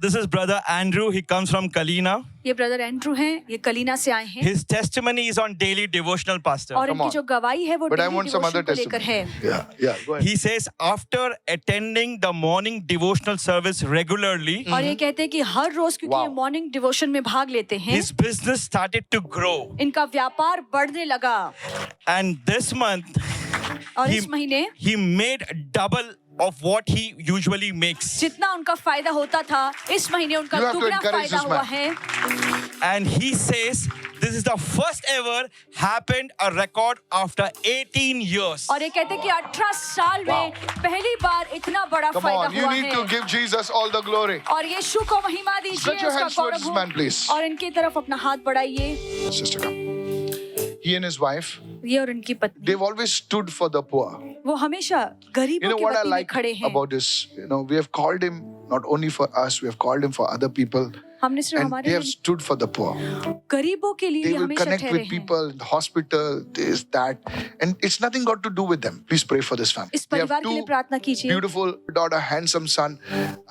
this is brother Andrew. He comes from Kalina. ये brother Andrew हैं, ये कलीना से आए हैं His testimony is on daily devotional, pastor. और Come इनकी on. जो गवाही है वो But I daily want some other devotion को लेकर है। testimony. Yeah, go ahead. He says after attending the morning devotional service regularly, और ये कहते हैं कि हर रोज क्योंकि Wow. ये मॉर्निंग डिवोशन में भाग लेते हैं, his business started to grow. इनका व्यापार बढ़ने लगा And this month, और he, इस महीने he made double of what he usually makes. जितना उनका फायदा होता था इस महीने उनका You have to दुगना encourage फायदा this हुआ man. है। And he says this is the first ever happened a record after 18 years. और ये कहते हैं कि 18 साल में पहली बार इतना बड़ा Come फायदा on, you हुआ need है to give Jesus all the glory. और यीशु को महिमा दीजिए, Stretch your उसका hands towards गौरव this हो। man, please. और इनकी तरफ अपना हाथ बढ़ाइए। Sister, come. He and his wife, ये और इनकी पत्नी they've always stood for the poor. वो हमेशा You गरीबों know के what I वतीने like खड़े हैं। about this? We have called him not only for us, we have called him for other people. हमने सिर्फ And हमारे they have लिए stood for the poor. गरीबों के लिए They ही will हमेशा connect ठहरे with हैं। people in the hospital, this, that. And it's nothing got to do with them. Please pray for this family. इस They have परिवार के लिए two प्रार्थना कीजिए beautiful daughter, handsome son.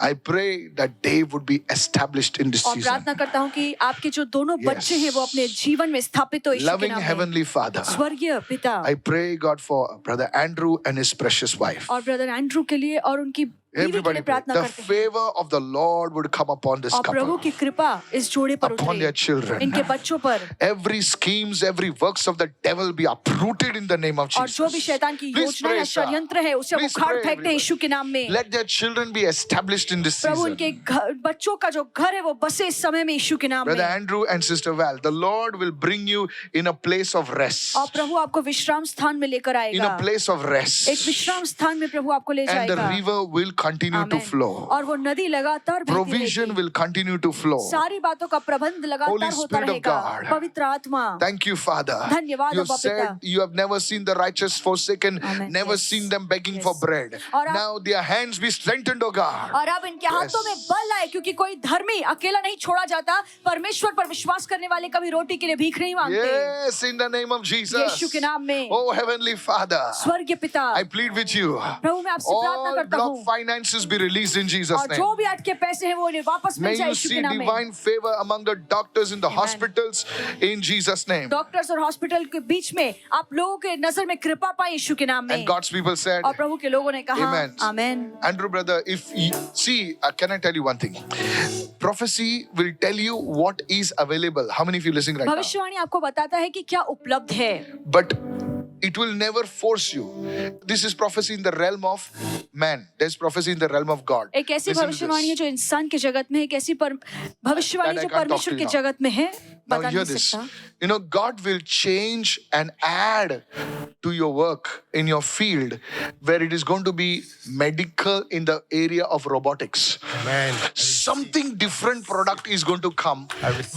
I pray that they would be established in this और season. प्रार्थना करता हूँ कि आपके जो दोनों Yes. बच्चे हैं वो अपने जीवन में स्थापित हो यीशु के Loving नाम में। Heavenly Father, स्वर्गीय पिता I pray God for Brother Andrew and his precious wife. और ब्रदर एंड्रू के लिए और उनकी बीवी के Everybody लिए pray. प्रार्थना The करते हैं favor of the Lord would come upon this और प्रभु couple, की कृपा इस जोड़े पर upon their उतरे, children. इनके बच्चों पर Every schemes, every works of the devil be uprooted in the name of और जो भी Jesus. शैतान की Please योजना pray, है, sir. षड्यंत्र है, उसे वो Please उखाड़ pray, फेंकते हैं यीशु के नाम में। Let their children be established in this Prabhu season. उनके बच्चों का जो घर है वो बसे इस समय में यीशु के नाम Brother में। Andrew and Sister Val, the Lord will bring you in a place of rest. और प्रभु आपको विश्राम स्थान में लेकर In आएगा, a place of rest. एक विश्राम स्थान में प्रभु आपको ले And the जाएगा। river will continue to आमीन। flow. और वो नदी लगातार बहती Provision रहेगी। will continue to flow. सारी बातों का प्रबंध लगातार Holy होता Spirit of रहेगा। God. पवित्र आत्मा, Thank you, Father. धन्यवाद You have बाबा said पिता। you have never seen the righteous forsaken, Amen. never Yes. seen them begging Yes. for bread. और आप- Now their hands be strengthened, O God. और अब इनके हाथों में बल आए, क्योंकि कोई धर्मी अकेला नहीं छोड़ा जाता। परमेश्वर पर विश्वास करने वाले कभी रोटी के लिए भीख नहीं मांगते। Yes, in the name of Jesus. यीशु के नाम में। Oh, Heavenly Father, स्वर्गीय पिता, I plead with you. प्रभु मैं आपसे प्रार्थना All करता block हूँ finances be released in Jesus' और name. जो भी अटके पैसे हैं वो उन्हें वापस May मिल जाए you यीशु see के नाम में। divine favor among the doctors in the Amen. hospitals in Jesus' name. Doctors और हॉस्पिटल के बीच में आप लोगों के नजर में कृपा पाए यीशु के नाम में। And God's people said, और प्रभु के लोगों ने कहा Amen. Amen. Andrew, brother, can I tell you one thing? Prophecy will tell you what is available. How many of you listening right now? भविष्यवाणी आपको बताता है कि क्या उपलब्ध है, But it will never force you. This is prophecy in the realm of man. There's prophecy in the realm of God. एक ऐसी Listen to भविष्यवाणी है this. जो इंसान के जगत में है, एक ऐसी भविष्यवाणी That I जो can't talk परमेश्वर to के you now. जगत में है, Now बता hear नहीं this. सकता। God will change and add to your work in your field where it is going to be medical in the area of robotics. Amen. Something different product is going to come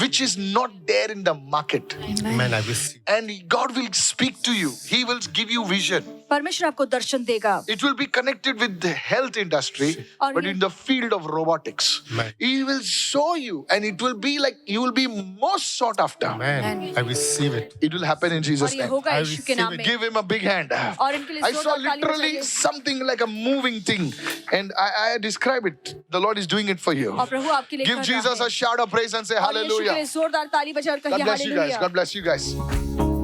which is not there in the market. Amen. I receive. And God will speak to you. He will give you vision. परमेश्वर आपको दर्शन देगा It will be connected with the health industry, और but ये- in the field of robotics. Amen. He will show you, and it will be like you will be most sought after. Amen. I receive it. It will happen in और Jesus' ये name. होगा I यीशु के receive नाम it. में। Give him a big hand. और इनके लिए I saw जोरदार ताली literally बजाइए। something like a moving thing, and I describe it. The Lord is doing it for you. और प्रभु आपके लिए Give कर Jesus रहा a shout of praise and say है। और यीशु के लिए hallelujah. जोरदार ताली बजाकर God कहिए bless you guys. Hallelujah. God bless you guys.